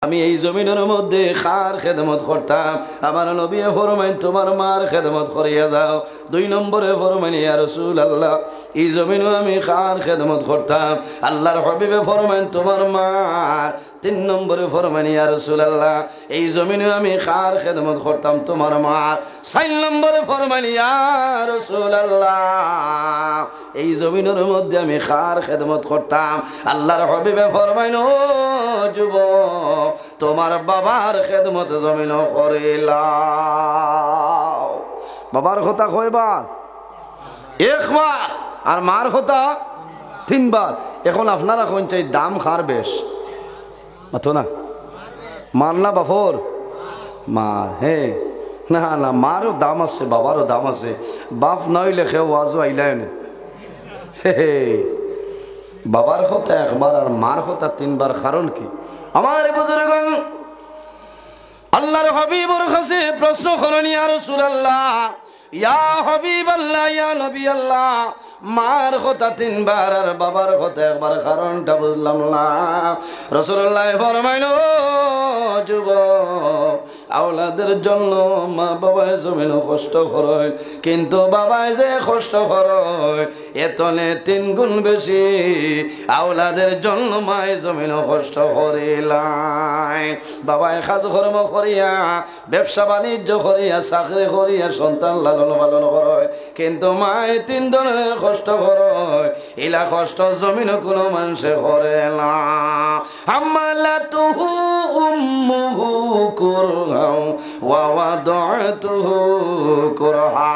আমি এই জমিনের মধ্যে খার খেদমত করতাম। আমার নবী ফরমাইন তোমার মার খেদমত করিয়া যাও। 2 নম্বরে ফরমাইন ইয়া রাসূলুল্লাহ এই জমিনে আমি খার খেদমত করতাম। আল্লাহর হাবিবে ফরমাইন তোমার মার। 3 নম্বরে ফরমাইন ইয়া রাসূলুল্লাহ এই জমিনে আমি খার খেদমত করতাম তোমার মার। 4 নম্বরে ফরমাইন ইয়া রাসূলুল্লাহ এই জমিনের মধ্যে আমি খার খেদমত করতাম। আল্লাহর হাবিবে ফরমাইন ও যুবক তোমার বাবার খেদমত জমিন করিলাও। বাবার কথা কয়বার? একবার। আর মার কথা 3 বার। এখন আপনারা কোন চাই দাম খার বেশ মাথো না? মার না বাপর? মার। হে না না, মারও দাম আছে বাবারও দাম আছে। বাপ নইলে খেয়ে ওয়াজও আইলাই না। হে বাবার কথা একবার আর মার কথা 3 বার। কারণ কি? আমার বুজুর্গণ আল্লাহর হাবিবের কাছে প্রশ্ন করেন ইয়া রাসূলুল্লাহ ইয়া হাবিবাল্লাহ ইয়া নবী আল্লাহ মার কথা 3 বার আর বাবার কথা একবার, কারণটা বুঝলাম না। রাসূলুল্লাহ ফরমাইল যুবক আওলাদের জন্য মা বাবায় জমিন কষ্ট করে, কিন্তু বাবায় যে কষ্ট করে এতনে 3 গুণ বেশি আওলাদের জন্য মায় জমিন কষ্ট করিলাই। বাবায় কাজ কর্ম করিয়া ব্যবসা বাণিজ্য করিয়া চাকরি করিয়া সন্তান লালন পালন করে, কিন্তু মায় 3 ধরনের কষ্ট করে। এলা কষ্ট জমিন কোনো মানুষে করে না। হামালাতুহু উম্মুহু কুরহা ওয়া ওয়াদাতুহু কুরহা।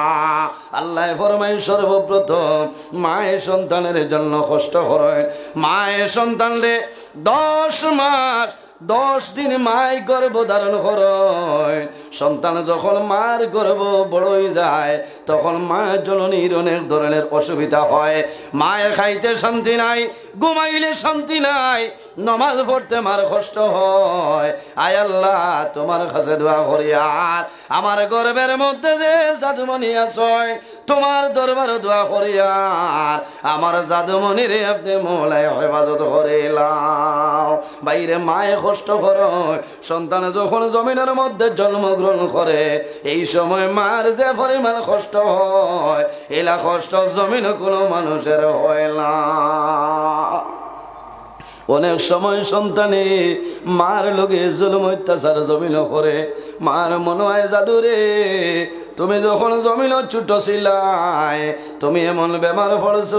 আল্লাহ ফরমায় সর্বপ্রথম মায়ের সন্তানের জন্য কষ্ট করে। মায়ের সন্তানরে 10 মাস 10 দিন মায় গর্ভ ধারণ করে। সন্তান যখন মার গর্ভ বড় হয়ে যায় তখন মা জননীর অনেক ধরনের অসুবিধা হয়। মায়ের খাইতে শান্তি নাই, ঘুমাইলে শান্তি নাই, নামাজ পড়তে মার কষ্ট হয়। আয় আল্লাহ তোমার কাছে দোয়া করি আর আমার গর্ভের মধ্যে যে জাদুমণি আছে তোমার দরবারে দোয়া করি আর আমার জাদুমণিরে আপনি মওলায় হেফাজত করিলাও। বাইরে মায়ে কষ্ট করে। সন্তান যখন জমিনের মধ্যে জন্মগ্রহণ করে এই সময় মার যে পরিমাণ কষ্ট হয় এলা কষ্ট জমিন কোনো মানুষের হয় না। অনেক সময় সন্তানে মার লগে জুলুম অত্যাচার জমিন করে। মার মনে হয় জাদুরে তুমি যখন জমিন ছোট ছিলাই তুমি এমন বেমার পড়ছ,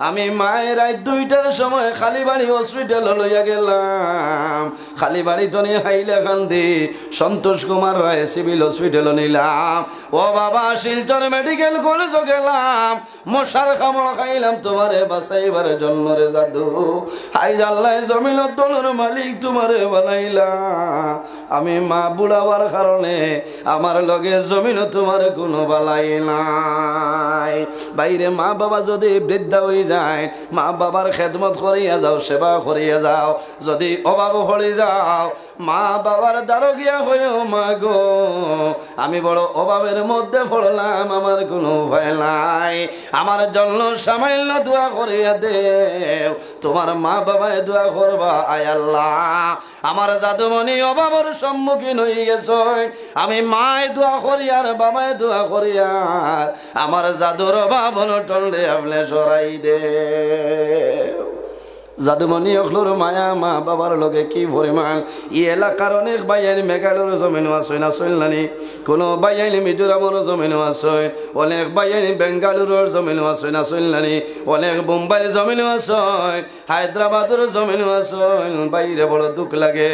আমি মায়ের রাত 2টার সময় খালিবাড়ি হসপিটাল লইয়া গেলাম। খালিবাড়ি তনি হাইলে কান্দি সন্তোষ কুমার রায় সিভিল হসপিটাল নিলাম। ও বাবা শিলচর মেডিকেল কলেজ গেলাম, মশার কামড় খাইলাম তোমারে বাঁচাইবার জন্য রে জাদু। হাই আল্লাহ জমিনত দলের মালিক তোমারে বানাইলা। আমি মা বুড়াবার কারণে আমার লগে জমিন তোমার কোনো বালাই নাই। বাইরে মা বাবা যদি বৃদ্ধা হয়ে যায় মা বাবার খেদমত করিয়া যাও, সেবা করিয়া যাও। যদি অভাব হয়ে যাও মা বাবার দ্বারা গিয়া হয়েও মা গো আমি বড় অভাবের মধ্যে পড়লাম, আমার কোনো ভয় নাই, আমার জন্য সামান্য দোয়া করিয়া দেও। তোমার মা বাবায় দোয়া করবা আয় আল্লাহ আমার জাদুমণি অভাবের সম্মুখীন হয়ে গেছে, আমি মায় দোয়া করি আর বাবায় দোয়া করি আর আমার জাদুর অভাব টললে আপনি সরাই দে। জাদুমণি অখলোর মায়া মা বাবার লগে কি পরিমাণ। ই এলাকার অনেক বাইয়ানি মেঘালয়ের জমিনও আছে না চললানি, কোনো বাইয়ানি মিজোরামের জমিনও আছে, অনেক বাইয়ানি বেঙ্গালুরুর জমিনও আছে না চললানি, অনেক মুম্বাইয়ের জমিনও আছে, হায়দ্রাবাদের জমিনও আছে। বাইরে বড় দুঃখ লাগে।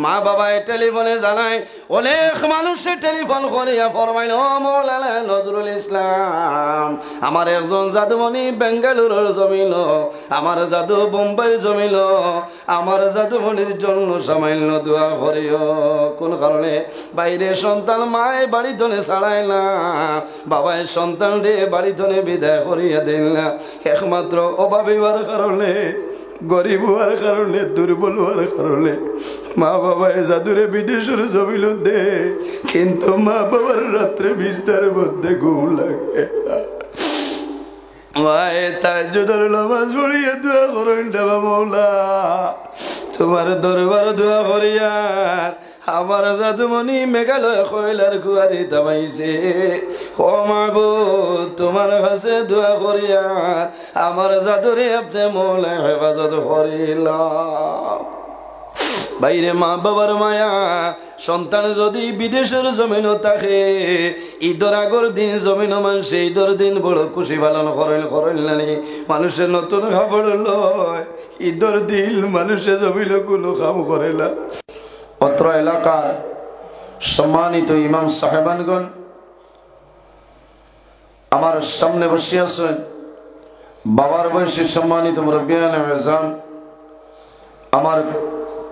মা বাবায় টেলিফোনে জানায়, অনেক মানুষে টেলিফোন করিয়া ফরমাইল ও মৌলানা নজরুল ইসলাম আমার একজন জাদুমণি বেঙ্গালুরুর জমিন, আমার জাদু মুম্বাই জমিল, আমার জাদুমণির জন্য সামান্য দোয়া করিও। কোন কারণে বাইরে সন্তান মায় বাড়ি ধনে ছাড়ায় না, বাবায় সন্তান রে বাড়ি ধনে বিদায় করিয়া দিল না। একমাত্র অভাবী হওয়ার কারণে, গরিব হওয়ার কারণে, দুর্বল হওয়ার কারণে মা বাবায় জাদুরে বিদেশের জমিল দে, কিন্তু মা বাবার রাত্রে বিস্তার মধ্যে ঘুম লাগে। তাহাজ্জুদের নামাজ পড়িয়া দোয়া করেন দেবা মওলা তোমার দরবার দোয়া করিয়ার আমার জাদুমণি মেঘালয় কয়লার কুয়ারি তামাইছে। ও মাবুদ তোমার কাছে দোয়া করিয়ার আমার জাদুরে আপনি মোলা হেফাজত করিলাম। বাইরে মা বাবার মায়া সন্তান যদি বিদেশের জমিনও থাকে ঈদের আগর দিন জমিন মানুষে ঈদের দিন বড় খুশি পালন করেন নানি মানুষের নতুন খাবার লয় ঈদের দিন মানুষের জমিন কোনো কাম করে না। অত্র এলাকার সম্মানিত ইমাম সাহেবানগণ আমার সামনে বসে আছেন, বাবার বয়সী সম্মানিত মুরব্বিয়ান আযম, আমার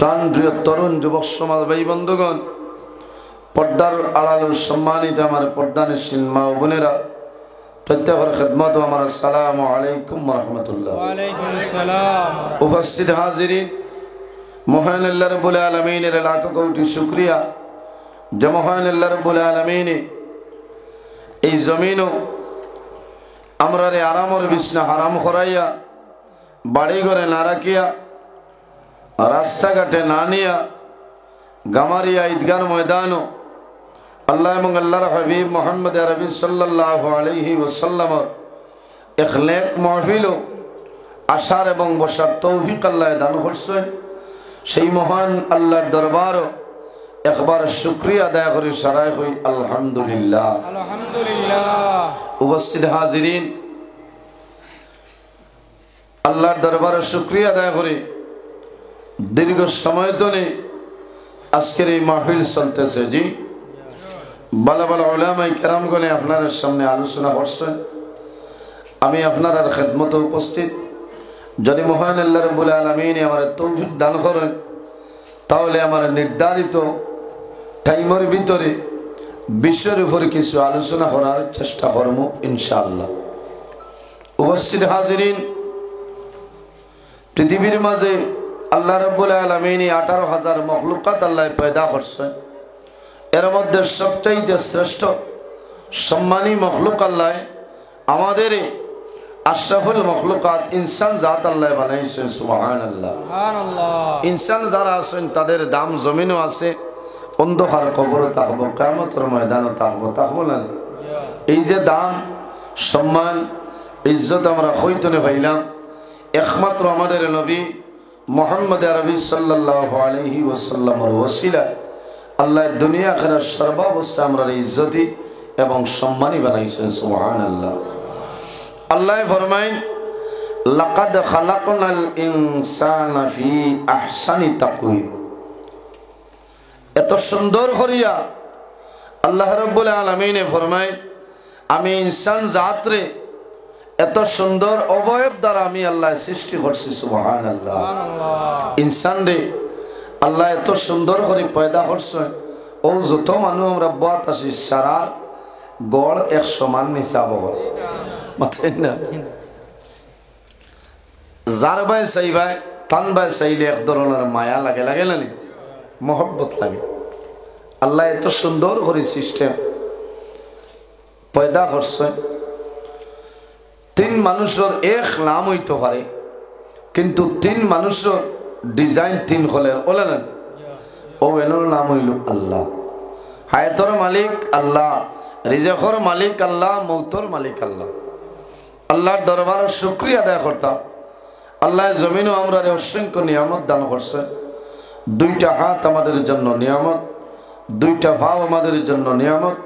প্রাণ প্রিয় তরুণ যুবক সমাজ ভাই বন্ধুগণ, পর্দার আড়াল সম্মানিত আমার পর্দানশীল মা ও বোনেরা, প্রত্যেকের খেদমত আমার আসসালামু আলাইকুম ওয়া রাহমাতুল্লাহ। ওয়া আলাইকুম আসসালাম। উপস্থিত হাজিরিন, মহান আল্লাহ রাব্বুল আলামিনের লাখ কোটি শুকরিয়া যে মহান আল্লাহ রাব্বুল আলামিন এই জমিনও আমরা রে আরামর বিছনা হারাম করাইয়া বাড়ি ঘরে না রাখিয়া রাস্তাঘাটে না নিয়া গামারিয়া ঈদগার ময়দানও আল্লাহ এবং আল্লাহর হাবিব মুহাম্মদ আরবি সাল্লাল্লাহু আলাইহি ওয়াসাল্লামর এক নেক মাহফিলও আসার এবং বসার তৌফিক আল্লাহ দান করছেন। সেই মহান আল্লাহর দরবারও একবার শুকরিয়া আদায় করি সারাই হই আলহামদুলিল্লাহ। আলহামদুলিল্লাহ। উপস্থিত হাজিরিন, আল্লাহর দরবারে শুকরিয়া আদায় করি দীর্ঘ সময় ধরে আজকের এই মাহফিল চলতেছে। জি বালা বালা উলামায়ে কেরামগণে আপনার সামনে আলোচনা করছেন, আমি আপনার খেদমতে উপস্থিত। যদি মহান আল্লাহ রাব্বুল আলামিন আমার তৌফিক দান করেন তাহলে আমার নির্ধারিত টাইমের ভিতরে বিষয়ের উপরে কিছু আলোচনা করার চেষ্টা করব ইনশাআল্লাহ। উপস্থিত হাজিরিন, পৃথিবীর মাঝে আল্লাহ রাব্বুল আলামিন 18,000 মখলুকাত আল্লাহ পয়দা করছেন। এর মধ্যে সবচাইতে শ্রেষ্ঠ সম্মানী মখলুক আল্লাহ আমাদের আশরাফুল মখলুকাত ইনসান জাত আল্লাহ বানাইছেন। সুবহানাল্লাহ। ইনসান যারা আছেন তাদের দাম জমিনও আছে, অন্ধকার কবরও থাকবো, কিয়ামতের ময়দানও থাকবো না। এই যে দাম সম্মান ইজ্জত আমরা হইতনে পাইলাম একমাত্র আমাদের নবী মুহাম্মদ আরবি সাল্লাল্লাহু আলাইহি ওয়াসাল্লামের ওসিলা আল্লাহ দুনিয়া আখিরাত সর্বাবস্থা আমরা ইজ্জতি এবং সম্মানী বানাইছেন। সুবহানাল্লাহ। আল্লাহ ফরমায় লাকাদ খালাকনাল ইনসানা ফি আহসানি তাকওয়িম। এত সুন্দর করিয়া আল্লাহ রাব্বুল আলামিন ফরমায় আমি ইনসান জাতরে এত সুন্দর অবয়ব দ্বারা আমি আল্লাহ সৃষ্টি করছি। সুবহানাল্লাহ। ইনসান রে আল্লাহ এত সুন্দর করে পয়দা করছেন। ও যত মানুষ আমরা বাত আছি সারা গড় 100 মান নিসাব মাথায় না। যার ভাই চাই ভাই তান ভাই চাইলে এক ধরনের মায়া লাগে, লাগে না মহব্বত লাগে। আল্লাহ এত সুন্দর করে সিস্টেম পয়দা করছে। 3 মানুষের এক নাম হইতে পারে কিন্তু 3 মানুষের ডিজাইন 3 হলে বলে না। ও এনোর নাম হইল আল্লাহ। হায়াতর মালিক আল্লাহ, রিজেকর মালিক আল্লাহ, মৌতর মালিক আল্লাহ। আল্লাহর দরবারে শুকরিয়া আদায় করতাম। আল্লাহ জমিনও আমরা অসংখ্য নিয়ামত দান করছে। 2টা হাত আমাদের জন্য নিয়ামত, 2টা পা আমাদের জন্য নিয়ামত,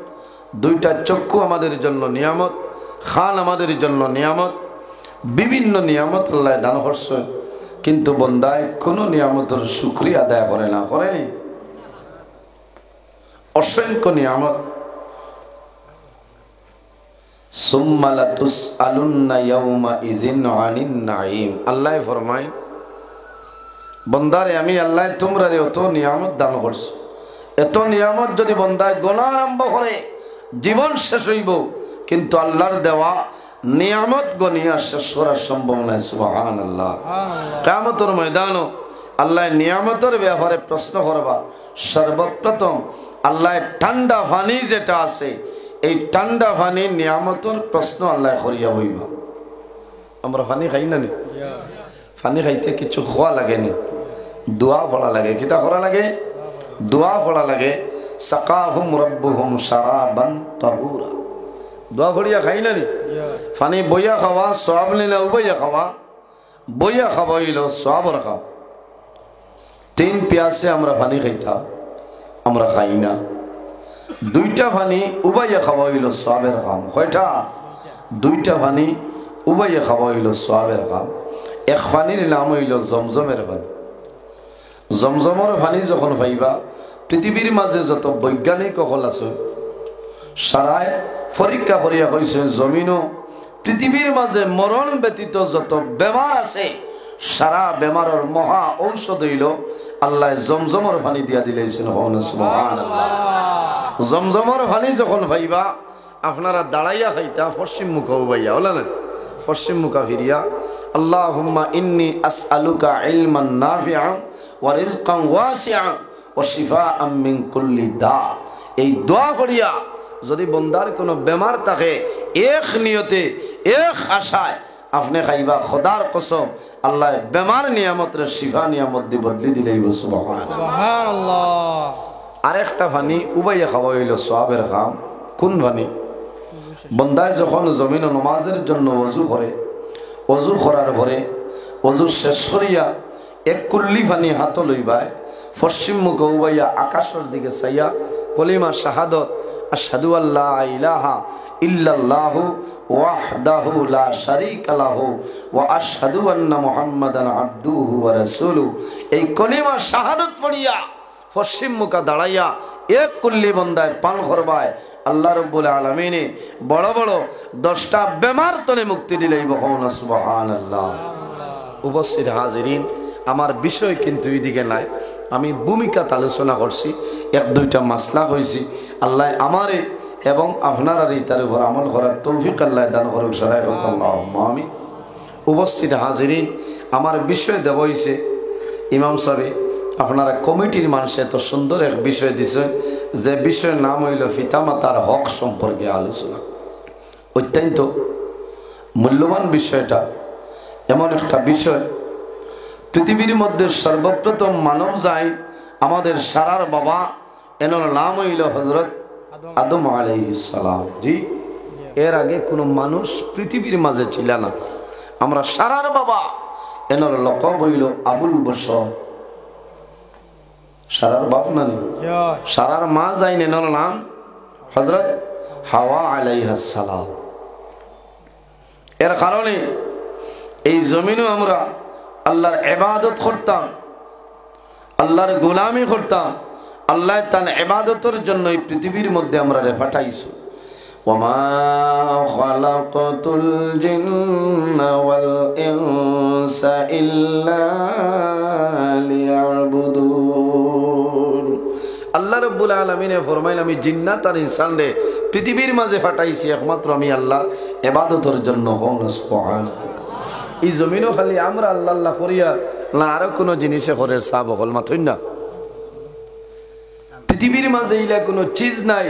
2টা চক্ষু আমাদের জন্য নিয়ামত, খান আমাদের জন্য নিয়ামত, বিভিন্ন নিয়ামত আল্লাহ দান করছে। কিন্তু বন্দায় কোন নিয়ামতের শুকরিয়া আদায় করে না, করেনি। অসংখ্য নিয়ামত। সুম্মা লাতুসআলুন্না ইয়াওমা ইযিন আনিন নাঈম। আল্লাহ ফরমায় বন্দারে আমি আল্লাহ তোমরা এত নিয়ামত দান করছি। এত নিয়ামত যদি বন্দায় গোনা আরম্ভ করে জীবন শেষ হইব, কিন্তু আল্লাহর দেওয়া নিয়ামত গনিয়া শেষ করা সম্ভব নয়। সুবহানাল্লাহ। কিয়ামতের ময়দানও আল্লাহ নিয়ামতের ব্যাপারে প্রশ্ন করবা। সর্বপ্রথম আল্লাহ ঠান্ডা পানি যেটা আছে এই ঠান্ডা পানি নিয়ামতের প্রশ্ন আল্লাহ করিয়া হইব। আমরা পানি খাই না, পানি খাইতে কিছু খোয়া লাগেনি, দোয়া পড়া লাগে। কিতা করা লাগে? দোয়া পড়া লাগে। সাকাহুম রাব্বুহুম শারাবান তাহুরা। দোয়া পড়িয়া খাই না নি? পানি বইয়া খাওয়া সওয়াব নিলে উবাইয়া খাওয়া। বইয়া খাওয়া হইল সওয়াবর খাও। 3 পিয়াসে আমরা পানি খাইতাম, আমরা খাই না। 2টা পানি উবাইয়া খাওয়া হইল সওয়াবের কাম। কয়টা? 2টা পানি উবাইয়া খাওয়া হইল সওয়াবের কাম। এক পানির নাম হইল জমজমের পানি। জমজমের পানি যখন পাইবা, পৃথিবীর মাঝে যত বৈজ্ঞানিক সকল আছে সারায় পরীক্ষা করিয়া কইছে জমিনও পৃথিবীর মাঝে মরণ ব্যতীত যত বেমার আছে সারা বেমারের মহা ঔষধ হইল আল্লাহ জমজমের পানি দিয়া দিলেছেন। সুবহানাল্লাহ। জমজমের পানি যখন পাইবা আপনারা দাঁড়াইয়া খাইতা পশ্চিম মুখ উবাইয়া, হল না? পশ্চিম মুখা ফিরিয়া আল্লাহুম্মা ইন্নী আসআলুকা ইলমান নাফিআন ওয়া রিজকান ওয়াসিআন ওয়া শিফাআন মিন কুল্লি দা। এই দোয়া করিয়া যদি বন্দার কোনো বেমার থাকে এক নিয়তে এক আশায় আপনি খাইবা, খোদার কসম আল্লাহ বেমার নিয়ামতের শিফা নিয়ামত দি বদলি দিলেই। সুবহানাল্লাহ। আরেকটা পানি উবাইয়া খাওয়া হইল সওয়াবের কাম। কোন পানি? বন্দায় যখন জমিন নামাজের জন্য ওযু করে, ওযু করার পরে ওযু শেষ করিয়া এক কুল্লি পানি হাত লইবায় পশ্চিম মুখ উবাইয়া আকাশের দিকে চাইয়া কলিমা শাহাদত আশহাদু আল্লা ইলাহা ইল্লাল্লাহু ওয়াহদাহু লা শারীকা লাহু ওয়া আশহাদু আন্না মুহাম্মাদান আবদুহু ওয়া রাসূলুহু, এই কলিমা শাহাদত পড়িয়া পশ্চিম মুখা দাঁড়াইয়া এক কুল্লি বন্দায় পান করবায় আল্লাহ রাব্বুল আলামিন বড় বড় 10টা বেমার তনে মুক্তি দিলেই। সুবহানাল্লাহ। উপস্থিত হাজিরিন, আমার বিষয় কিন্তু এইদিকে নাই, আমি ভূমিকাত আলোচনা করছি, 1-2টা মাসলা হয়েছি। আল্লাহ আমারে এবং আপনারা তার উপর আমল করার তৌফিক আল্লাহ দান করুক। সবাই আল্লাহুম্মা আমিন। উপস্থিত হাজিরিন, আমার বিষয় দেব হয়েছে ইমাম সাহেব, আপনারা কমিটির মানুষ এত সুন্দর এক বিষয় দিছে, যে বিষয়ের নাম হইল পিতামাতার হক সম্পর্কে আলোচনা। অত্যন্ত মূল্যবান বিষয়টা, এমন একটা বিষয় পৃথিবীর মধ্যে সর্বপ্রথম মানব যায় আমাদের সারার বাবা, এনার নাম হইল হযরত আদম আলাইহিস সালাম। জি, এর আগে কোনো মানুষ পৃথিবীর মাঝে ছিল না। আমরা সারার বাবা, এনার লকব হইল আবুল বশর। সারার বাপ না নি, সারার মা যাই, এনার নাম হযরত হাওয়া আলাইহিস সালাম। এর কারণে এই জমিনও আমরা আল্লাহর ইবাদত করতাম, আল্লাহর গোলামি করতাম। আল্লাহ তার ইবাদতের জন্য এই পৃথিবীর মধ্যে আমরা পাঠাইছো। ওয়ামা খালাকাতুল জিন্না ওয়াল ইনসা ইল্লা লিয়াবুদুন। আল্লাহ রাব্বুল আলামিনে ফরমাইল, আমি জিন্নাত আর ইনসানরে পৃথিবীর মাঝে পাঠাইছি একমাত্র আমি আল্লাহর ইবাদতের জন্য। সুবহানাল্লাহ। এই জমিনও খালি আমরা আল্লাহ আল্লাহ করিয়া না আরো কোনো জিনিসে ঘরের সাব হল মাথুই না। পৃথিবীর মাঝে ইলা কোনো চিজ নাই,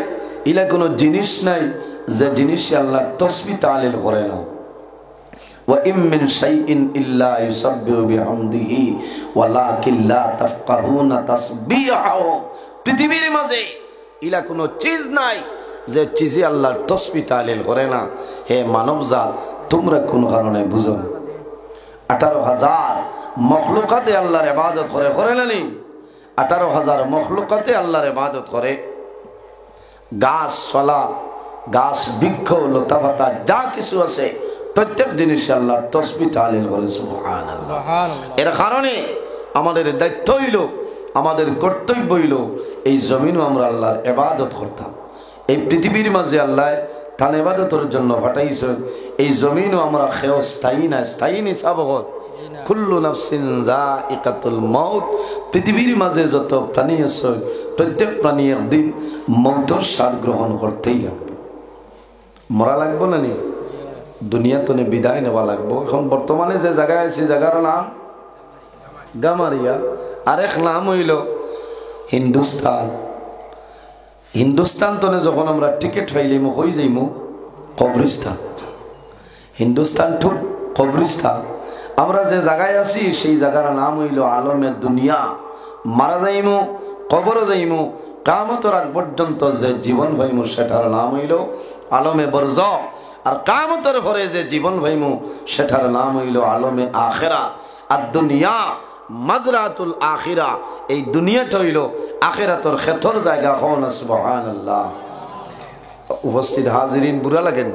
ইলা কোনো জিনিস নাই যে জিনিস আল্লাহ তাসবিহ তাহলিল করে না। ওয়া ইম মিন শাইইন ইল্লা ইউসাব্বিহু বিহামদিহি ওয়ালাকিন লা তাফকাহুনা তাসবিহাহু। পৃথিবীর মাঝে ইলা কোনো চিজ নাই যে চিজে আল্লাহর তাসবিহ তাহলিল করে না। হে মানবজাত, তোমরা কোন কারণে বুঝো না? 18,000 মখলুকাতে আল্লাহর ইবাদত করে, করে না নি? 18,000 মখলুকাতে আল্লাহর ইবাদত করে। গাছপালা, গাছ বৃক্ষ, লতা পাতা যা কিছু আছে প্রত্যেক জিনিস আল্লাহর তাসবিহ তাহলিল করে। সুবহানাল্লাহ। এর কারণে আমাদের দায়িত্ব হইল, আমাদের কর্তব্য হইল এই জমিনও আমরা আল্লাহর ইবাদত করতাম। এই পৃথিবীর মাঝে আল্লাহ তার ইবাদতের জন্য পাঠাইছে। এই জমিনও আমরা খেয়ে স্থায়ী না, স্থায়ী নিসাব হল কুল্লু নাফসিন যায়িকাতুল মাউত। পৃথিবীর মাঝে যত প্রাণী আছে প্রত্যেক প্রাণী একদিন মৌতের স্বাদ গ্রহণ করতেই লাগবে। মরা লাগবো না নি? দুনিয়াতে বিদায় নেওয়া লাগবো। এখন বর্তমানে যে জায়গায় আছে জায়গার নাম গামারিয়া, আরেক নাম হইল হিন্দুস্তান। হিন্দুস্তান তনে যখন আমরা টিকিট পাইলিমু হয়ে যাইমু কবরিস্তান। হিন্দুস্তান টু কবরিস্তান। আমরা যে জায়গায় আছি সেই জায়গার নাম হইল আলমে দুনিয়া। মারা যাইমু, কবর যাইমু, কিয়ামতের আগ পর্যন্ত যে জীবন পাইমু সেটার নাম হইল আলমে বরজখ। আর কিয়ামতের পরে যে জীবন পাইমু সেটার নাম হইল আলমে আখিরা। আর দুনিয়া মাজরাতুল আখিরা, এই দুনিয়াটা হইল আখিরাতের ক্ষেতর জায়গা। হন সুবহানাল্লাহ। উপস্থিত হাজিরিন, বুড়া লাগেন?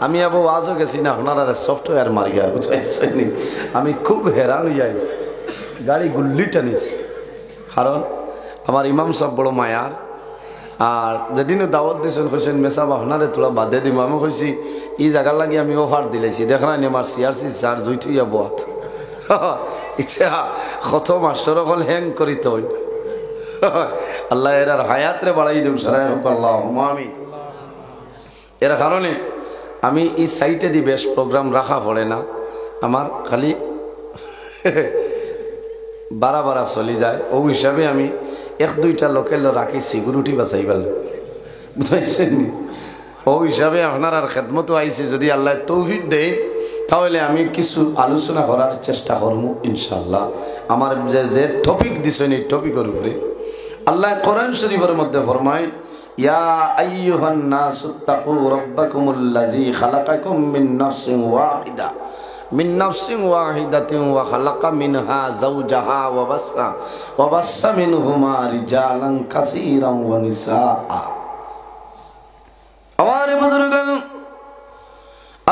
আমি আবার ওয়াজও গেছি না, আপনারা সফটওয়্যার মারিয়া বুঝাইছেন। আমি খুব হেরান হইয়াই, গাড়ি গুল্লি টানিস। কারণ আমার ইমাম সব বড় মায়ার। আর যেদিনও দাওয়াত দিয়েছেন কইছেন মেসাব আপনারে তোলা বাদে দিব। আমি কইছি এই জায়গার লাগে আমি অফার দিলাইছি, দেখলাম আমার সিআরসি চার্জ হইতে বত ইচ্ছা কত মাস্টার অকল হ্যাং করিত। আল্লাহ এরার হায়াতরে বাড়াই দেব সারাই হোক আল্লাহ আমিন। এর কারণে আমি এই সাইটে দিয়ে বেশ প্রোগ্রাম রাখা পড়ে না, আমার খালি বারা চলি যায়। ও হিসাবে আমি এক দুইটা লোকের রাখি সিকিউরিটি বাঁচাইবার, বুঝাইছেন? ও হিসাবে আপনার আর খেদমতো আইছে। যদি আল্লাহ তৌফিক দেয় তাহলে আমি কিছু আলোচনা করার চেষ্টা করবো ইনশাল্লাহ। আমার যে টপিক দিছেন এই টপিকের উপরে আল্লাহ কোরআন শরীফের মধ্যে ফরমায়, ইয়া আইয়ুহান নাসু তাকু রাব্বাকুমুল্লাযী খালাকাকুম মিন নাফসিন ওয়াহিদা মিন নাফসিন ওয়াহিদাতিন ওয়া খালাকা মিনহা যাওজাহা ওয়া বাসসা মিনহুমা রিজালান কাসীরান ওয়া নিসাআ। আমার বুজুর্গগণ,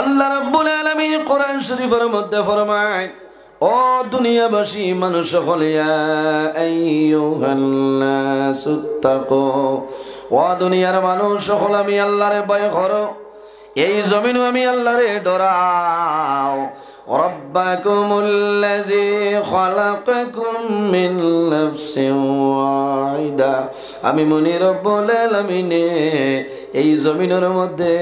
আল্লাহ রাব্বুল আলামিন কোরআন শরীফের মধ্যে ফরমায়, ও দুনিয়াবাসী মানুষ হলে ইয়া আইয়ুহান নাসু তাকু, ও দুনিয়ার মানুষ হল আমি আল্লাহরে ভয় করো, এই জমিন আমি আল্লাহরে ডরাও। রাব্বাকুমুল্লাযী খালাকাকুম মিন নাফসিন ওয়াহিদা, আমি মনি রব্বুল আলামিনে এই জমিনের মধ্যে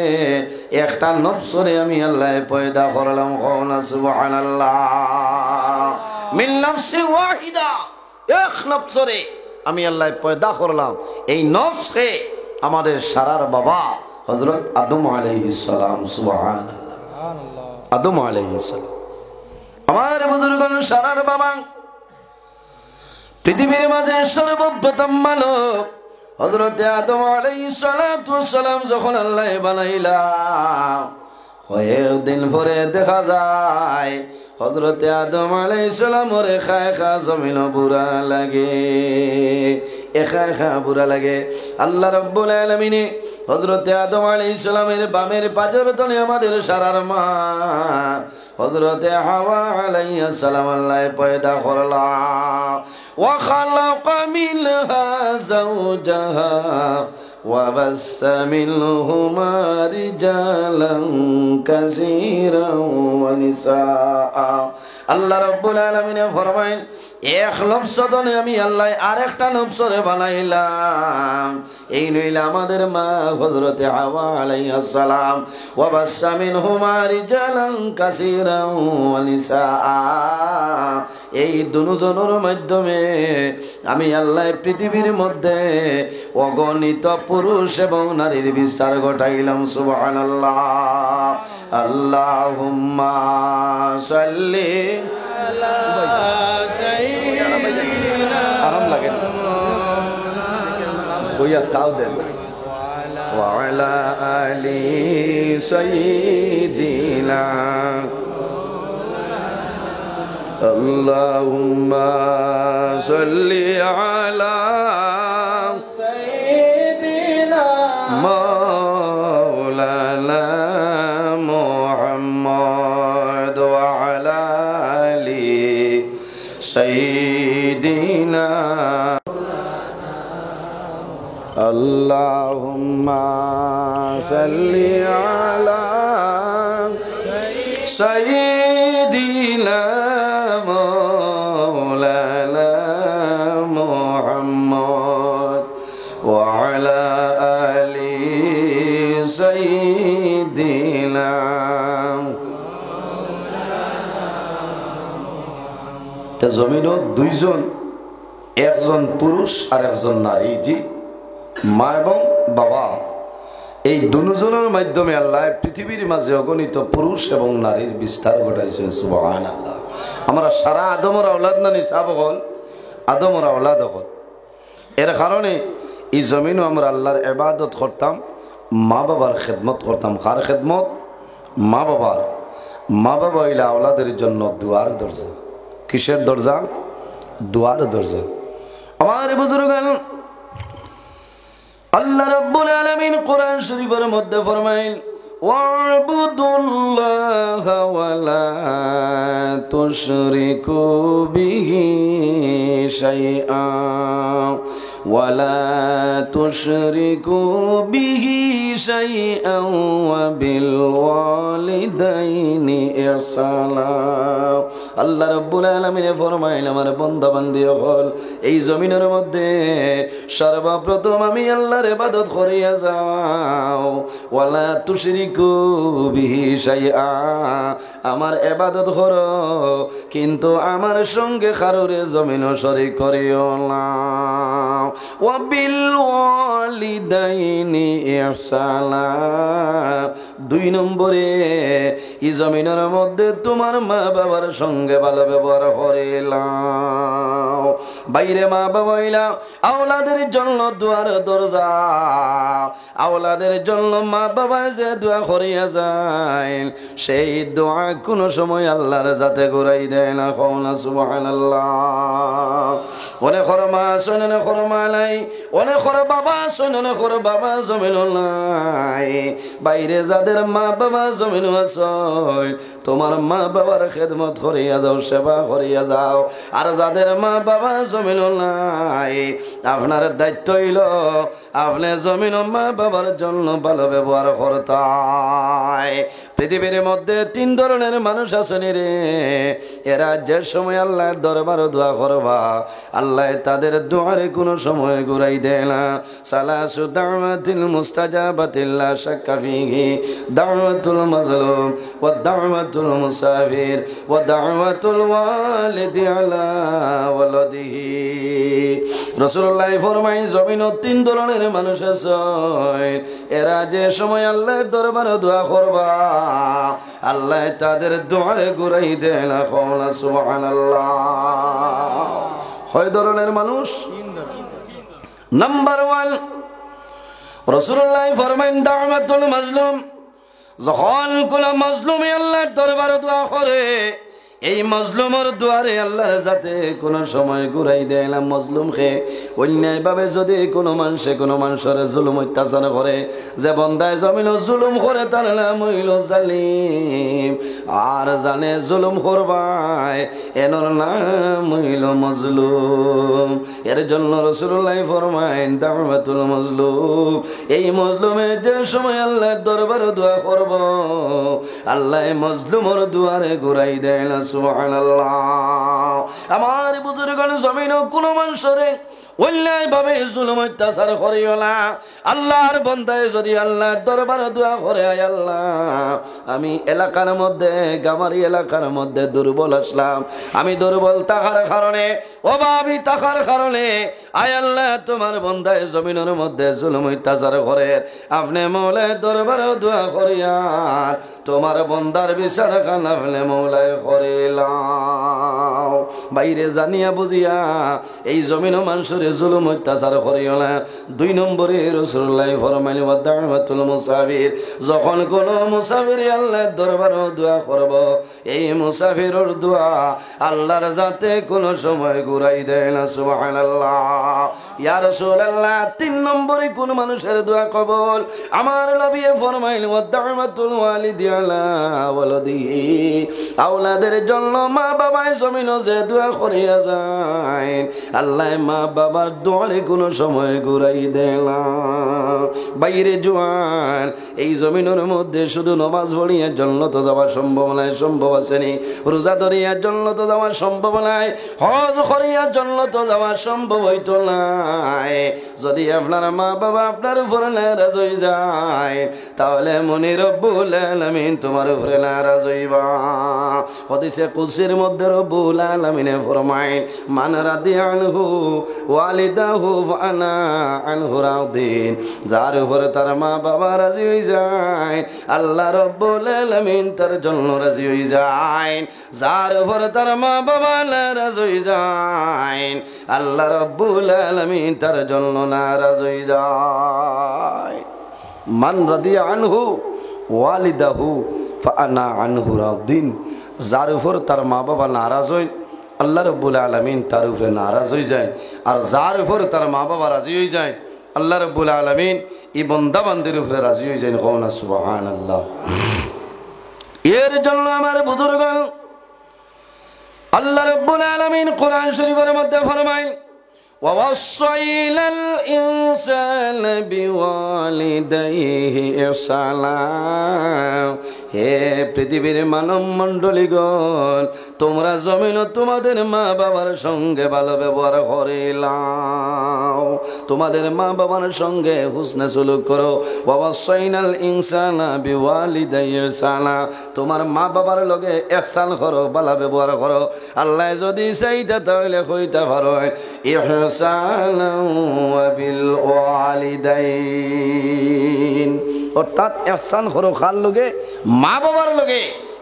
একটা নফসরে আমি আল্লাহ পয়দা করলাম। কওনা সুবহানাল্লাহ। মিন নাফসিন ওয়াহিদা, এক নফসরে আমি আল্লাহ পয়দা করলাম। এই নফসে আমাদের সারার বাবা হযরত আদম আলাইহিস সালাম। সুবহানাল্লাহ, আদম আলাইহিস সালাম আমার বুজুর্গগণ সারার বাবা। পৃথিবীর মাঝে সর্বপ্রথম মানব হযরত আদম আলাইহিস সালাম যখন আল্লাহ বানাইলা, কয়েকদিন পরে দেখা যায় হযরত আদম আলাইহিস সালামের একা জমিন বুড়া লাগে, একা বুড়া লাগে। আল্লাহ রাব্বুল আলামিন হযরত আদম আলাইহিস সালামের বামের পাজর তলে আমাদের সারার মা হযরত হাওয়া আলাইহিস সালাম আল্লাহ পয়দা করলা। ওয়া খালাকা মিনহা যাওজাহা ওয়া বাসসা মিনহুমা রিজালান কাসীরান ওয়া নিসাআ। আল্লাহ রাব্বুল আলামিন ফরমায়, এক নফসনে আমি আল্লাহ আরেকটা নফসরে বানাইলাম। এই নইলা আমাদের মা হযরত হাওয়া আলাইহিস সালাম। ওয়া বাসসা মিনহুমা রিজালান কাসীরান ওয়া নিসাআ। এই দুজনের মাধ্যমে আমি আল্লাহ পৃথিবীর মধ্যে অগণিত পুরুষ এবং নারীর বিস্তার ঘটাইলাম। সুবহানাল্লাহ। আল্লাহুম্মা সাল্লি আলা সাইয়্যিদিনা, আরাম লাগে কইয়া তাও দেন, ওয়া আলা আলি সাইয়্যিদিনা। আল্লাহুম্মা সাল্লি আলা সাইয়্যিদিনা মাওলানা মুহাম্মদ ওয়া আলা আলি সাইয়্যিদিনা। আল্লাহুম্মা সাল্লি আলা সাইয়্যিদিনা মাওলানা মুহাম্মদ ওয়া আলা আলি সাইয়্যিদিনা। তা জমিনত দুইজন, একজন পুরুষ আর একজন নারী, জি মা এবং বাবা। এই দুজনের মাধ্যমে আল্লাহ পৃথিবীর মাঝে অগণিত পুরুষ এবং নারীর বিস্তার ঘটাইছেন। সুবহানাল্লাহ। আমরা সারা আদমর আওলাদ না নিসাব হল, আদমর আওলাদ হল। এর কারণে এই জমিনও আমরা আল্লাহর ইবাদত করতাম, মা বাবার খেদমত করতাম। কার খেদমত? মা বাবার। মা বাবা হইলে আওলাদের জন্য দুয়ার দরজা। কিসের দরজা? দুয়ার দরজা। আমার বুজুর্গান, আল্লাহ রাব্বুল আলামিন কোরআন শরীফের মধ্যে ফরমাইল, ওয়াবুদুল্লাহা ওয়ালা তুশরিকু বিহি শাইআ ওয়ালা তুশরিকু বিহি শাইআ ওয়া বিল ওয়ালিদাইনি ইহসানা। আল্লাহ রাব্বুল আলামিন ফরমাইল, আমার বান্দা বান্দি হল, এই জমিনের মধ্যে সর্বপ্রথম আমি আল্লাহর ইবাদত করিয়া যাও। ওয়ালা তুশরিকু বিহি শাইআ, আমার ইবাদত করো কিন্তু আমার সঙ্গে কারোরে জমিনও শরীক করিও না। ওয়া বিল ওয়ালিদাইনি ইহসানা, 2 নম্বরে এই জমিনের মধ্যে তোমার মা বাবার সঙ্গে ভালো ব্যবহার করিলাম। বাইরে মা বাবা হইলা আওলাদের জন্য দুয়ার দরজা। আওলাদের জন্য মা বাবা যে দোয়া করিয়া যায়, সেই দোয়া কোনো সময় আল্লাহর যাতে ঘুরাই দেয় না। কওনা সুবহানাল্লাহ। অনেক মা শোনেন মা নাই, অনেক বাবা শোনেন বাবা জমিন নাই। বাইরে যাদের মা বাবা জমিন আছে, তোমার মা বাবার খেদমত করিয়া যাও, সেবা করিয়া যাও। আর যাদের মা বাবা জমিন নাই, আপনার দায়িত্ব হইল আপনি জমিন মা বাবার জন্য ভালো ব্যবহার করতাই। পৃথিবীর মধ্যে 3 ধরনের মানুষ আছেন রে, এরা যে সময় আল্লাহর দরবারে দোয়া করবা, আল্লাহ তাদের দোয়ারে কোনো সময় ঘুরাই দেয় না। সালাসু দাওয়াতিল মুস্তাজাবাতিল লা শাক্কা ফিহি দাওয়াতুল মাজলুম ওয়া দাওয়াতুল মুসাফির ওয়া দাওয়াতুল ওয়ালিদি আলা ওয়ালাদিহি। রাসূলুল্লাহ ফরমায়, জমিনে 3 ধরনের মানুষ আছে, এরা যে সময় আল্লাহর দরবারে দোয়া করবা, আল্লাহ তাদের দোয়ারে ঘুরাই দেয় না। কওনা সুবহানাল্লাহ। কয় ধরনের মানুষ? নাম্বার 1, রাসূলুল্লাহ ফরমায়, দাওয়াতুল মাজলুম। যখন কোন মাজলুমে আল্লাহর দরবারে দোয়া করে, এই মজলুমের দুয়ারে আল্লাহ যাতে কোনো সময় ঘুরাই দেয় না। মজলুমকে অন্যায়ভাবে যদি কোনো মানুষের জুলুম অত্যাচার করে, যে বন্দায় জমিন জুলুম করে, তার নাম হইল জালিম। আর জানে জুলুম করবাই, এনর নাম হইল মজলুম। এর জন্য রাসূলুল্লাহ ফরমায়েন, দাওয়াতুল মজলুম। এই মজলুমে যে সময় আল্লাহর দরবারে দোয়া করব, আল্লাহ মজলুমের দুয়ারে ঘুরাই দেয় না। সুবহানাল্লাহ। আমার বুজুর্গণ, জমিন কোন মানুষরে অন্যায় ভাবে জুলুম অত্যাচার করিও না। আল্লাহর বান্দায় যদি আল্লাহর দরবারে দোয়া করে, আয় আল্লাহ, আমি এলাকার মধ্যে, গামারি এলাকার মধ্যে দুর্বল আসলাম, আমি দুর্বল থাকার কারণে, অভাবী থাকার কারণে, আয় আল্লাহ তোমার বান্দায় জমিনের মধ্যে জুলুম অত্যাচার করে, আপনি মওলার দরবারে দোয়া করিয়া তোমার বান্দার বিচার খান আপনি মওলায় করিলাম। বাইরে জানিয়া বুঝিয়া এই জমিন মানুষের জুলুম অত্যাচার করিও না। 2 নম্বরে রাসূলুল্লাহ ফরমাইলেন, ওয়া দাওয়াতুল মুসাফির। যখন কোন মুসাফির আল্লাহর দরবারে দোয়া করব, এই মুসাফিরের দোয়া আল্লাহর যাতে কোন সময় ঘুরাই দেয় না। সুবহানাল্লাহ। ইয়া রাসূলুল্লাহ, 3 নম্বরে কোন মানুষের দোয়া কবুল? আমার নবী ফরমাইলেন, ওয়া দাওয়াতুল ওয়ালিদি আলা ওয়ালাদিহি। আওলাদের জন্য মা বাবায় জমিন যে দোয়া করিয়া যায়, আল্লাহ মা বাবার দোয়ারে কোনো সময় ঘুরাই দেয় না। বাইরে জোয়ান, এই জমিনের মধ্যে শুধু নামাজ পড়িয়া জান্নাত যাওয়া সম্ভব নয়। সম্ভব আসেনি? রোজা ধরিয়া জান্নাত যাওয়া সম্ভব নয়। হজ করিয়া জান্নাত যাওয়া সম্ভব হইতো নাই। যদি আপনার মা বাবা আপনার উপরে নারাজ হয়ে যায়, তাহলে মনে রব্বুল আলামিন তোমার উপরে নারাজ হইবা। হদিসে হাদিসে কুদসির মধ্যে রব্বুল আলামিনে ফরমায় মান রাদিয়া আনহু ওয়ালিদাহু ফানা আনহু রাদিন, যার উপরে তার মা বাবা রাজি হয়ে যায় আল্লাহ রব্বুল আলামিন তার জন্য রাজি হয়ে যায়। যার উপরে তার মা বাবা নারাজ হয়ে যায় আল্লাহ রব্বুল আলামিন তার জন্য নারাজ হয়ে যায়। মান রাদিয়া আনহু ওয়ালিদাহু ফানা আনহু রাদিন, যার উপর তার মা বাবা নারাজ হয় আল্লাহ রব্বুল আলামিন তার উপরে নারাজ হয়ে যায়। আর যার উপর তার মা বাবা রাজি হয়ে যায় আল্লাহ রব্বুল আলামিন এই বান্দা বান্দির উপরে রাজি হয়ে যায়। কওনা সুবহানাল্লাহ। এর জন্য আমার বুজুর্গ আল্লাহ রব্বুল আলামিন কোরআন শরীফের মধ্যে ফরমায় وَوَصَّيْنَا الْإِنسَانَ بِوَالِدَيْهِ إِحْسَانًا, হে পৃথিবীর মানব মণ্ডলীগণ, তোমরা জমিন তোমাদের মা বাবার সঙ্গে ভালো ব্যবহার করিলাও, তোমাদের মা বাবার সঙ্গে হুসনে সুলুক করো। وَوَصَّيْنَا الْإِنسَانَ بِوَالِدَيْهِ إِحْسَانًا, তোমার মা বাবার লগে ইহসান করো, ভালো ব্যবহার করো। আল্লাহ যদি চাইতে তাহলে কইতে পারো অর্থাৎ ইহসান করো কার লগে? মা বাবার লগে।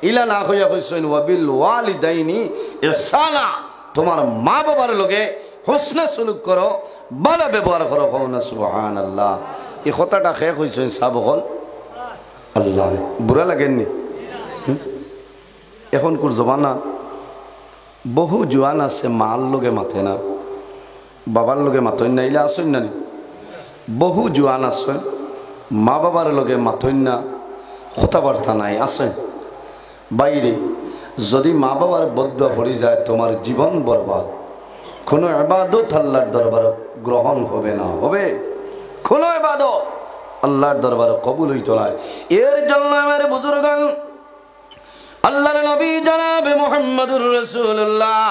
ইলা না হইয়া কইছেন ওয়াবিল ওয়ালিদাইনি ইহসানা, তোমার মা বাবার লগে হুসনে সুলুক করো, ভালো ব্যবহার করো। কওনা সুবহানাল্লাহ। এই কথাটা শেষ হইছেন সাবকল আল্লাহ বুড়া লাগেননি? এখন কোর জমানা বহু জোয়ান আছে মার লগে মাথে না, বাবার লগে মাথইন না, ইলা আসইন না। বহু জোয়ান আছে মা বাবার লগে মাথইন না, কথাবার্তা নাই আসেন বাইরে। যদি মা বাবার বদদুয়া পড়ে যায় তোমার জীবন বরবাদ, কোনো ইবাদত আল্লাহর দরবারে গ্রহণ হবে না, হবে কোনো ইবাদত আল্লাহর দরবারে কবুল হইতো না। এর জন্য আমার বুজুর্গ আল্লাহর নবী জনাবে মুহাম্মদুর রাসূলুল্লাহ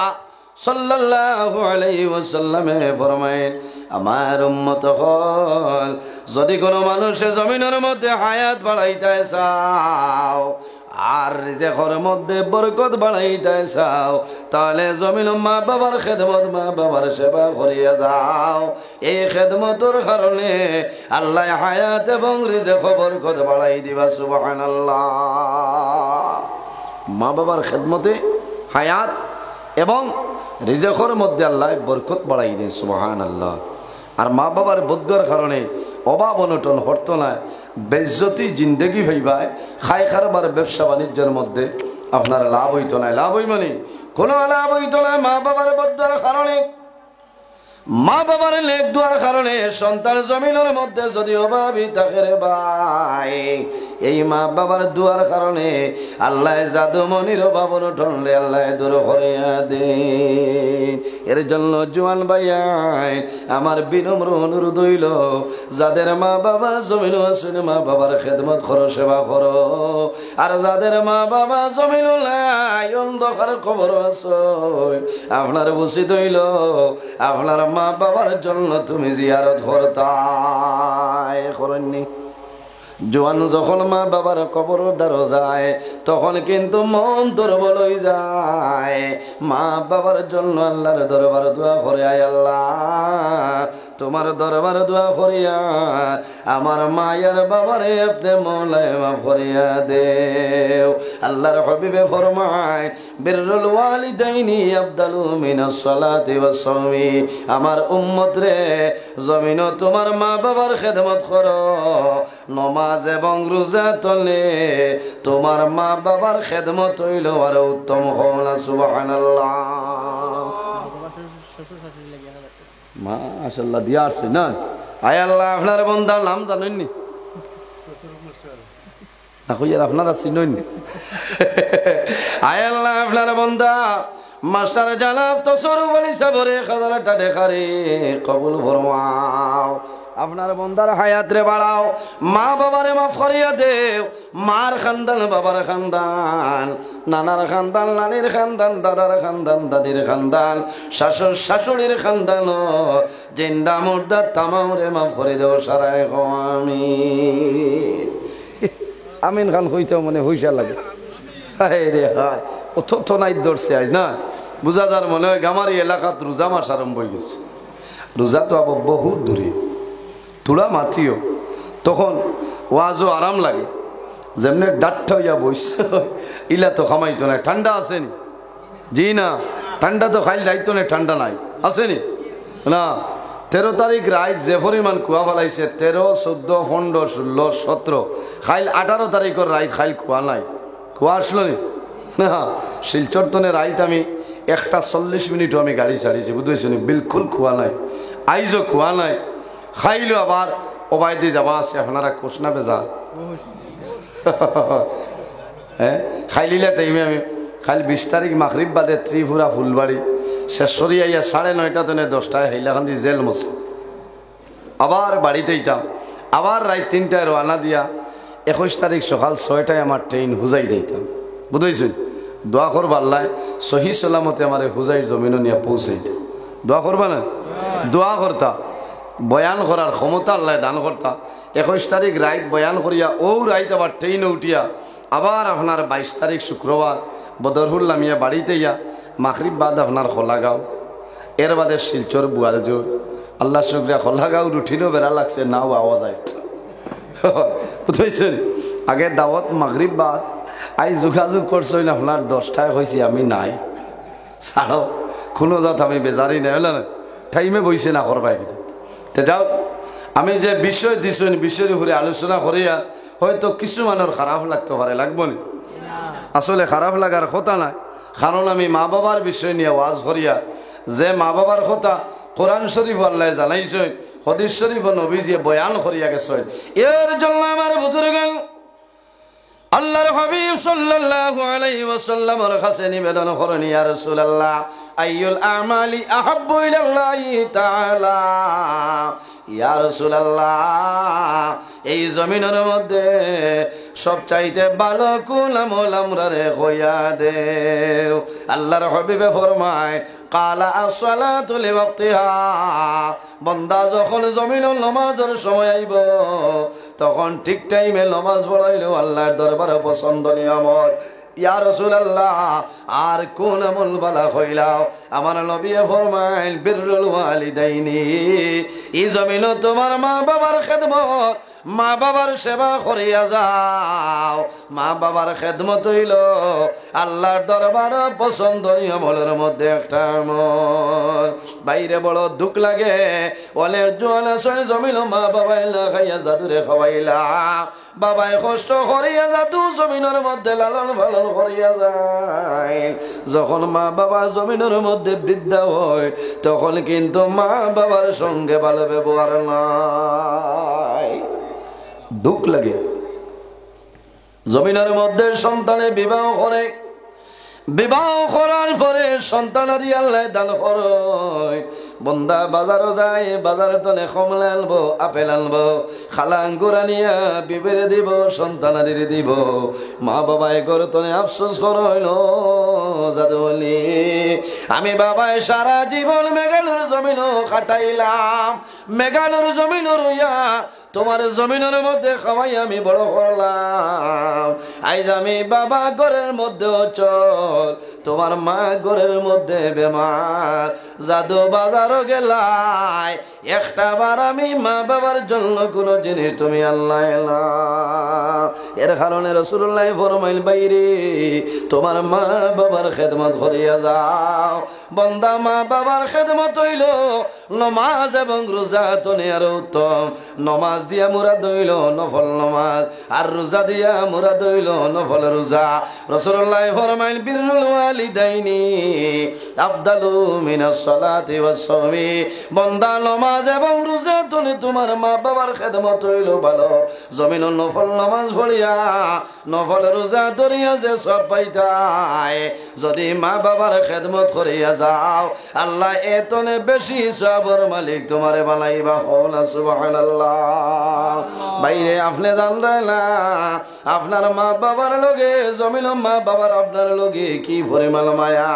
সাল্লাল্লাহু আলাইহি ওয়াসাল্লামে ফরমায়েন, আমার উম্মত হল যদি কোনো মানুষে জমিনের মধ্যে হায়াত বাড়াইতে চাও আর রিজেকের মধ্যে বরকত বাড়াইতে চাও, তাহলে জমিন মা বাবার খেদমত, মা বাবার সেবা করিয়া যাও। এই খেদমতের কারণে আল্লাহ হায়াত এবং রিজেক বরকত বাড়াই দিবা। সুবহানাল্লাহ। মা বাবার খেদমতে হায়াত এবং রিজেকের মধ্যে আল্লাহ বরকত বাড়াই দেন। সুবহানাল্লাহ। আর মা বাবার বদদুয়ার কারণে অভাব অনটন হতো না, বেজ্জতি জিন্দগি হইবায়, খাই খারবার ব্যবসা বাণিজ্যের মধ্যে আপনার লাভ হইতো না। লাভ হই মানে কোনো লাভ হইতো না মা বাবার বদদুয়ার কারণে। মা বাবার লেখ দুয়ার কারণে সন্তান জমিনের মধ্যে যদি অভাবী থাকে রে ভাই, এই মা বাবার দুয়ার কারণে আল্লাহ জাদুমনির অভাব অনটনরে আল্লাহ দূর করিয়া দে। এর জন্য জোয়ান ভাইয়াই আমার বিনম্র অনুরোধ হইল, যাদের মা বাবা জমিন আছে মা বাবার খেদমত করো, সেবা করো। আর যাদের মা বাবা জমিন নাই, অন্ধকার খবর আছে, আপনার উচিত হইল আপনার মা বাবার জন্য তুমি জিয়ারত করতাই, করেননি? জোয়ান যখন মা বাবার কবর দ্বারা যায় তখন কিন্তু মন দুর্বল হয়ে যায়। মা বাবার জন্য আল্লাহর দরবার দোয়া করে, আয় আল্লাহ তোমার দরবার দোয়া করিয়া আমার মায়ের বাবারে আপনি মওলায় মাফ করিয়া দেও। আল্লাহর হাবিবে ফরমায় বিররুল ওয়ালিদাইনি আফদালু মিনাস সালাতি ওয়াস সাওমি, আমার উম্মত রে জমিন তোমার মা বাবার খেদমত করো, নমাজ এবং রোজা তলে তোমার মা বাবার খেদমত হইল আর উত্তম হওয়া। সুবহানাল্লাহ। মাশাআল্লাহ দিয়া আসছে না? আয় আল্লাহ আপনার বন্দার নাম জানেননি না? কইয়ার আপনারা চিনেননি? আয় আল্লাহ আপনার বন্দা মাস্টার জানাব তসরুফ আলী সাবরে খাজানাটা দেখারে কবুল ফরমাও। আপনার বন্দার হায়াত রে বাড়াও, মা বাবারে মাফ করিয়া দেও। মার খানদান, বাবার খানদান, নানার খানদান, নানির খানদান, দাদার খানদান, দাদির খানদান, শাশুর শাশুড়ির খানদান, জিন্দা মুর্দা তামাম রে মাফ করে দেও সারায় আমিন। আমিন খান হইতেও মনে হইসা লাগে। হায় রে হায়, অথ নাই ধরছে আজ না বুঝা যার মনে হয় গামারি এলাকাত রোজা মাস আরম্ভ হয়ে গেছে রোজা তো আবার বহুত দূরে তুলা মাতিও তখন ওয়াজও আরাম লাগে যেমনি ডাট্টা হইয়া বইছে ইলা তো খামাইতো না ঠান্ডা আসেনি জি না ঠান্ডা তো খাইল যাইতো না ঠান্ডা নাই আসেনি না 13 তারিখ রাত যে পরিমাণ কুয়া ফেলাইছে 13, 14, 15, 16, 17 খাইল 18 তারিখের রাত খাইল কুয়া নাই কুয়া আসলো নি না শিলচরতনের রাত আমি 1:40 মিনিটও আমি গাড়ি ছাড়িয়েছি বুঝতেছি নি বিলকুল কুয়া নাই আইজও কুয়া নাই খাইলো আবার ওবায়দি যাবা আছে আপনারা কোশনা বেজা হ্যাঁ খাইলিলা টাইমে আমি খাইল 20 তারিখ মাগরিব বাদে ত্রিপুরা ফুলবাড়ি শেষ সরিয়া 9:30 থেকে 10টায় হাইলাকান্দি জেল মশা আবার বাড়িতে ইতাম আবার রাত 3টায় রওনা দিয়া 21 তারিখ সকাল 6টায় আমার ট্রেন হুজাই যাইতাম বুঝেছেন দোয়া করবা আল্লাহ সহি সালামতে আমার হুজাইর জমিনও নিয়ে পৌঁছাইতে দোয়া করবা না দোয়া করতা বয়ান করার ক্ষমতা আল্লাহ দান করতা 21 তারিখ রাত বয়ান করিয়া ও রাত আবার ট্রেনে উঠিয়া আবার আপনার 22 তারিখ শুক্রবার বদরহুল নামিয়া বাড়িতে ইয়া মাগরিব বাদ আপনার খোলাগাঁও এর বাদে শিলচর বুয়ালজোর আল্লাহ শুক্রিয়া খোলাগাঁও রুটিনও বেড়া লাগছে নাও আওয়াজ আসছে বুঝেছেন আগে দাওয়াত মাগরিব বাদ আই যোগাযোগ করছেন আপনার 10টায় হয়েছি আমি নাই ছাড়ো কোনো যাত আমি বেজারি নাই হলে না টাইমে বইছে না করবা একদিন তো যাও আমি যে বিষয় দিছেন বিষয়ের উপরে আলোচনা করিয়া হয়তো কিছু মানুষ খারাপ লাগতে পারে লাগবো না আসলে খারাপ লাগার কথা নাই কারণ আমি মা বাবার বিষয় নিয়ে ওয়াজ করিয়া যে মা বাবার কথা কোরআন শরীফ আল্লাহ জানাইছেন হাদিস শরীফ নবীজি বয়ান করিয়া গেছেন এর জন্য আমার বুজুর্গ আল্লাহর হাবিব সাল্লাল্লাহু আলাইহি ওয়াসাল্লামের কাছে নিবেদন করেন ইয়া রাসূলুল্লাহ আইয়ুল আমালি আহাব্বু ইলাল্লাহি তাআলা ইয়া রাসূলুল্লাহ এই জমিনের মধ্যে সবচাইতে ভালো কোন আমল আমরারে কইয়া দেও আল্লাহর হাবিবে ফরমায় কালা as-সালাতু লিওয়াক্তিহা বান্দা যখন জমিনের নামাজের সময় আইব তখন ঠিক টাইমে নামাজ পড়াইলো আল্লাহর দরবারে পছন্দনীয় আমল ইয়া রাসূলুল্লাহ আর কোন আমল বালা কইলাও আমার নবী ফরমাইল বিররুল ওয়ালিদাইনি এই জমিনে তোমার মা বাবার খেদমত মা বাবার সেবা করিয়া যাও মা বাবার খেদমত হইল আল্লাহর দরবারে পছন্দনীয় আমলের মধ্যে একটা আমল বাইরে বড় দুঃখ লাগে ওলে জোয়ানা সরে জমিল মা বাবাই না খাইয়া জাদুরে খাওয়াইলা বাবাই কষ্ট করিয়া জাদু জমিনের মধ্যে লালন পালন করিয়া যায় যখন মা বাবা জমিনের মধ্যে বৃদ্ধা হয় তখন কিন্তু মা বাবার সঙ্গে ভালো ব্যবহার নাই দুঃখ লাগে জমিনের মধ্যে সন্তানে বিবাহ করে বিবাহ করার পরে সন্তান আদি আল্লাহ দান করে বন্দা বাজারও যায় বাজারে তলে কমলা আনবো আপেল আনবো খালা আঙ্গুর আনিয়া বিবেরে দিব সন্তান আদিরে দিব মা বাবায় ঘর তলে আফসোস করইল জাদুলি আমি বাবায় সারা জীবন মেঘালুর জমিনও কাটাইলাম মেঘালুর জমিনও রইয়া তোমার জমিনের মধ্যে খাওয়াই আমি বড় করলাম আইজ আমি বাবা ঘরের মধ্যে চল তোমার মা ঘরের মধ্যে বেমার জাদু বাজারও গেলাই একটা বার আমি মা বাবার জন্য কোনো জিনিস তুমি আল্লাহ এর কারণে রাসূলুল্লাহ ফরমাইল বাইরে তোমার মা বাবার খেদমত করিয়া যাও বান্দা মা বাবার খেদমত হইল নামাজ এবং রোজা তো নেয়ার উত্তম নামাজ দিয়া মুরাদ হইল নফল নামাজ আর রোজা দিয়া মুরাদ হইল নফল রোজা রাসূলুল্লাহ ফরমাইল বিররুল ওয়ালিদাইনি আফদালু মিনাস সালাতি ওয়াস সাওমি বান্দা নামাজ এবং রোজা তুমি তোমার মা বাবার খেদমত হইল ভালো জমিনের নফল নামাজ পড়িয়া নফল রোজা ধরিয়া যে সব পাইতায় যদি মা বাবার খেদমত করিয়া যাও আল্লাহ এতনে বেশি সবর মালিক তোমারে বানাইবা হলা সুবহানাল্লাহ বাইরে আপনি জানলেন না আপনার মা বাবার লগে জমিন মা বাবার আপনার লগে কি পরিমাণ মায়া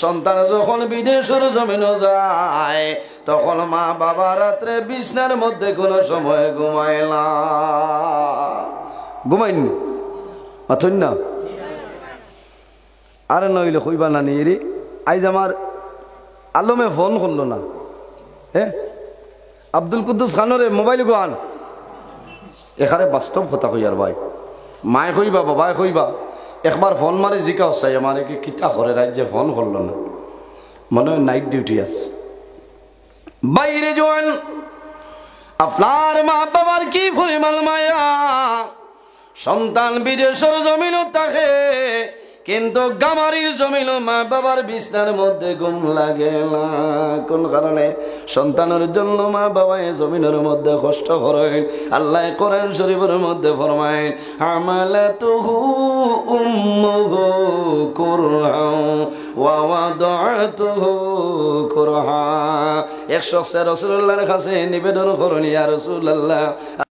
সন্তান যখন বিদেশের জমিন যায় তখন মা বাবা রাত্রে বিছনার মধ্যে কোনো সময় ঘুমায় না ঘুমাইনি অথই না আরে নইলে কইবা না নি এরি আইজ আমার আলমে ফোন করলো না হ্যাঁ আব্দুল কুদ্দুস খানরে মোবাইল গান এখানে বাস্তব কথা কইয়ার ভাই মায় কইবা বাবায় কইবা একবার ফোন মারে জিকা হসাই আমার কি কিতা করে রাজ্যে ফোন করলো না মনে হয় নাইট ডিউটি আছে বাইরে জোয়ান আপনার মা বাবার কি পরিমাণ মায়া সন্তান বিদেশের জমিন থাকে কিন্তু গামারির জমিন মা বাবার বিছনার মধ্যে ঘুম লাগে না কোন কারণে সন্তানের জন্য মা বাবা জমিনের মধ্যে কষ্ট করেন আল্লাহ কোরআন শরীফের মধ্যে ফরমায় হামালাতুহু উম্মুহু কুরহা ওয়া ওয়াদাতুহু কুরহা এক শখসে রাসূলুল্লাহর কাছে নিবেদন করেন ইয়া রাসূলুল্লাহ